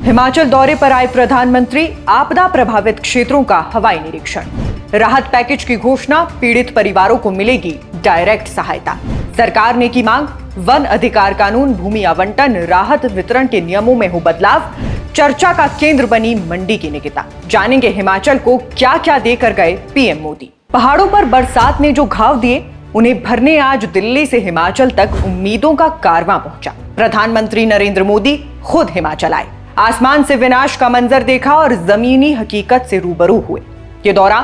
हिमाचल दौरे पर आए प्रधानमंत्री, आपदा प्रभावित क्षेत्रों का हवाई निरीक्षण। राहत पैकेज की घोषणा, पीड़ित परिवारों को मिलेगी डायरेक्ट सहायता। सरकार ने की मांग, वन अधिकार कानून, भूमि आवंटन, राहत वितरण के नियमों में हो बदलाव। चर्चा का केंद्र बनी मंडी की निकिता। जानेंगे हिमाचल को क्या क्या देकर गए पीएम मोदी। पहाड़ों पर बरसात ने जो घाव दिए, उन्हें भरने आज दिल्ली से हिमाचल तक उम्मीदों का कारवां पहुंचा। प्रधानमंत्री नरेंद्र मोदी खुद हिमाचल आए, आसमान से विनाश का मंजर देखा और जमीनी हकीकत से रूबरू हुए। ये दौरा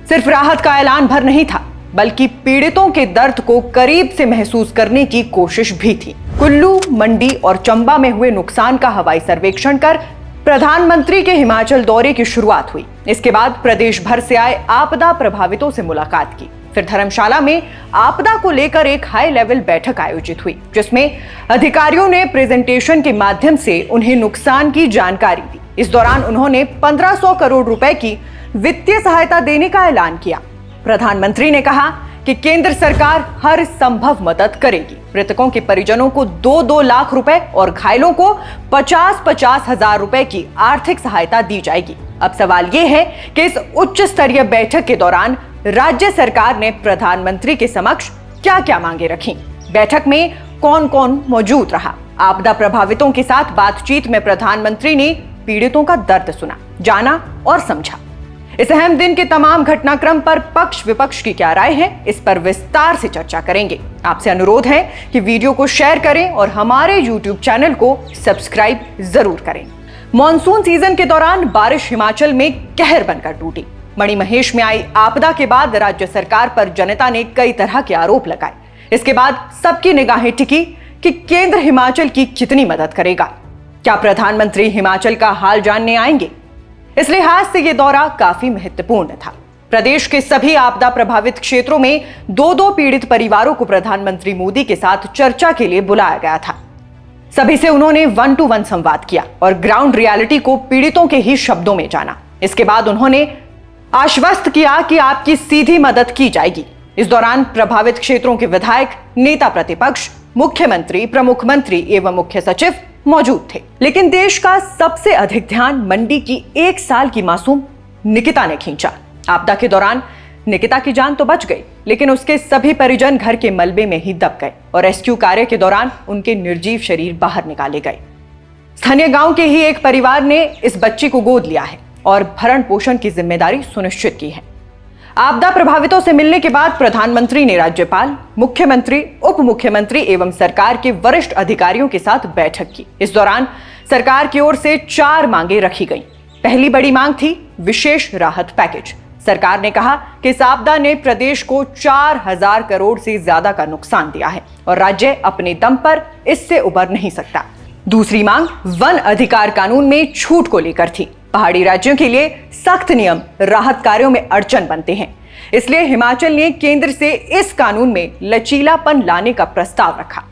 सिर्फ राहत का ऐलान भर नहीं था, बल्कि पीड़ितों के दर्द को करीब से महसूस करने की कोशिश भी थी। कुल्लू, मंडी और चंबा में हुए नुकसान का हवाई सर्वेक्षण कर प्रधानमंत्री के हिमाचल दौरे की शुरुआत हुई। इसके बाद प्रदेश भर से आए आपदा प्रभावितों से मुलाकात की। फिर धर्मशाला में आपदा को लेकर एक हाई लेवल बैठक आयोजित हुई, जिसमें अधिकारियों ने प्रेजेंटेशन के माध्यम से उन्हें नुकसान की जानकारी दी। इस दौरान उन्होंने 1500 करोड़ रुपए की वित्तीय सहायता देने का ऐलान किया। प्रधानमंत्री ने कहा कि केंद्र सरकार हर संभव मदद करेगी। मृतकों के परिजनों को 2-2 लाख रुपए और घायलों को 50-50 हजार रुपए की आर्थिक सहायता दी जाएगी। अब सवाल यह है कि इस उच्च स्तरीय बैठक के दौरान राज्य सरकार ने प्रधानमंत्री के समक्ष क्या क्या मांगे रखी। बैठक में कौन कौन मौजूद रहा। आपदा प्रभावितों के साथ बातचीत में प्रधानमंत्री ने पीड़ितों का दर्द सुना, जाना और समझा। इस अहम दिन के तमाम घटनाक्रम पर पक्ष विपक्ष की क्या राय है, इस पर विस्तार से चर्चा करेंगे। आपसे अनुरोध है कि वीडियो को शेयर करें और हमारे YouTube चैनल को सब्सक्राइब जरूर करें। मॉनसून सीजन के दौरान बारिश हिमाचल में कहर बनकर टूटी। मणिमहेश में आई आपदा के बाद राज्य सरकार पर जनता ने कई तरह के आरोप लगाए। इसके बाद सबकी निगाहें टिकी कि केंद्र हिमाचल की कितनी मदद करेगा। क्या प्रधानमंत्री हिमाचल का हाल जानने आएंगे? इस लिहाज से यह दौरा काफी महत्वपूर्ण था। प्रदेश के सभी आपदा प्रभावित क्षेत्रों में 2-2 पीड़ित परिवारों को प्रधानमंत्री मोदी के साथ चर्चा के लिए बुलाया गया था। सभी से उन्होंने 1-to-1 संवाद किया और ग्राउंड रियलिटी को पीड़ितों के ही शब्दों में जाना। इसके बाद उन्होंने आश्वस्त किया कि आपकी सीधी मदद की जाएगी। इस दौरान प्रभावित क्षेत्रों के विधायक, नेता प्रतिपक्ष, मुख्यमंत्री, प्रमुख मंत्री एवं मुख्य सचिव मौजूद थे। लेकिन देश का सबसे अधिक ध्यान मंडी की 1 साल की मासूम निकिता ने खींचा। आपदा के दौरान निकिता की जान तो बच गई, लेकिन उसके सभी परिजन घर के मलबे में ही दब गए और रेस्क्यू कार्य के दौरान उनके निर्जीव शरीर बाहर निकाले गए। स्थानीय गांव के ही एक परिवार ने इस बच्ची को गोद लिया है और भरण पोषण की जिम्मेदारी सुनिश्चित की है। आपदा प्रभावितों से मिलने के बाद प्रधानमंत्री ने राज्यपाल, मुख्यमंत्री, उप मुख्यमंत्री एवं सरकार के वरिष्ठ अधिकारियों के साथ बैठक की। इस दौरान सरकार की ओर से 4 मांगे रखी गईं। पहली बड़ी मांग थी विशेष राहत पैकेज। सरकार ने कहा कि इस आपदा ने प्रदेश को 4000 करोड़ से ज्यादा का नुकसान दिया है और राज्य अपने दम पर इससे उबर नहीं सकता। दूसरी मांग वन अधिकार कानून में छूट को लेकर थी। पहाड़ी राज्यों के लिए सख्त नियम राहत कार्यों में अड़चन बनते हैं, इसलिए हिमाचल ने केंद्र से इस कानून में लचीलापन लाने का प्रस्ताव रखा।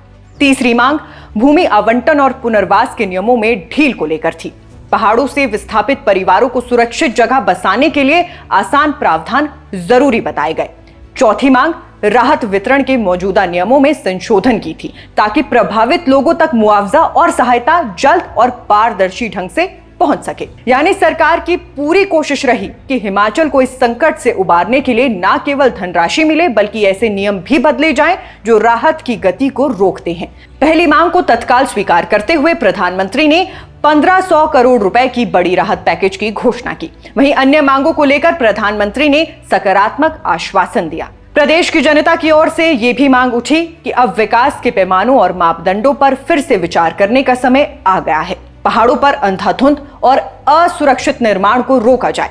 तीसरी मांग भूमि आवंटन और पुनर्वास के नियमों में ढील को लेकर थी। पहाड़ों से विस्थापित परिवारों को सुरक्षित जगह बसाने के लिए आसान प्रावधान जरूरी बताए गए। चौथी मांग राहत वितरण के मौजूदा नियमों में संशोधन की थी, ताकि प्रभावित लोगों तक मुआवजा और सहायता जल्द और पारदर्शी ढंग से पहुंच सके। यानी सरकार की पूरी कोशिश रही कि हिमाचल को इस संकट से उबारने के लिए न केवल धनराशि मिले, बल्कि ऐसे नियम भी बदले जाएं जो राहत की गति को रोकते हैं। पहली मांग को तत्काल स्वीकार करते हुए प्रधानमंत्री ने 1500 करोड़ रुपए की बड़ी राहत पैकेज की घोषणा की। वहीं अन्य मांगों को लेकर प्रधानमंत्री ने सकारात्मक आश्वासन दिया। प्रदेश की जनता की ओर से यह भी मांग उठी कि अब विकास के पैमानों और मापदंडों पर फिर से विचार करने का समय आ गया है। पहाड़ों पर अंधाधुंध और असुरक्षित निर्माण को रोका जाए।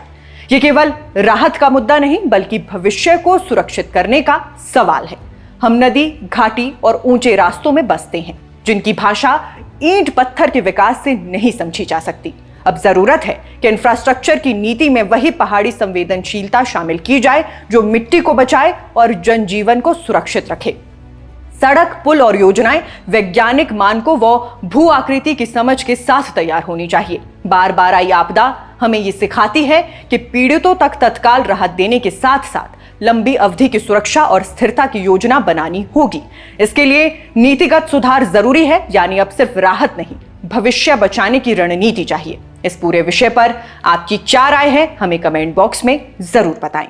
ये केवल राहत का मुद्दा नहीं, बल्कि भविष्य को सुरक्षित करने का सवाल है। हम नदी, घाटी और ऊंचे रास्तों में बसते हैं, जिनकी भाषा ईंट पत्थर के विकास से नहीं समझी जा सकती। अब जरूरत है कि इंफ्रास्ट्रक्चर की नीति में वही पहाड़ी संवेदनशीलता शामिल की जाए जो मिट्टी को बचाए और जनजीवन को सुरक्षित रखे। सड़क, पुल और योजनाएं वैज्ञानिक मानकों व भू आकृति की समझ के साथ तैयार होनी चाहिए। बार बार आई आपदा हमें ये सिखाती है कि पीड़ितों तक तत्काल राहत देने के साथ साथ लंबी अवधि की सुरक्षा और स्थिरता की योजना बनानी होगी। इसके लिए नीतिगत सुधार जरूरी है, यानी अब सिर्फ राहत नहीं भविष्य बचाने की रणनीति चाहिए? इस पूरे विषय पर आपकी क्या राय है, हमें कमेंट बॉक्स में जरूर बताएं।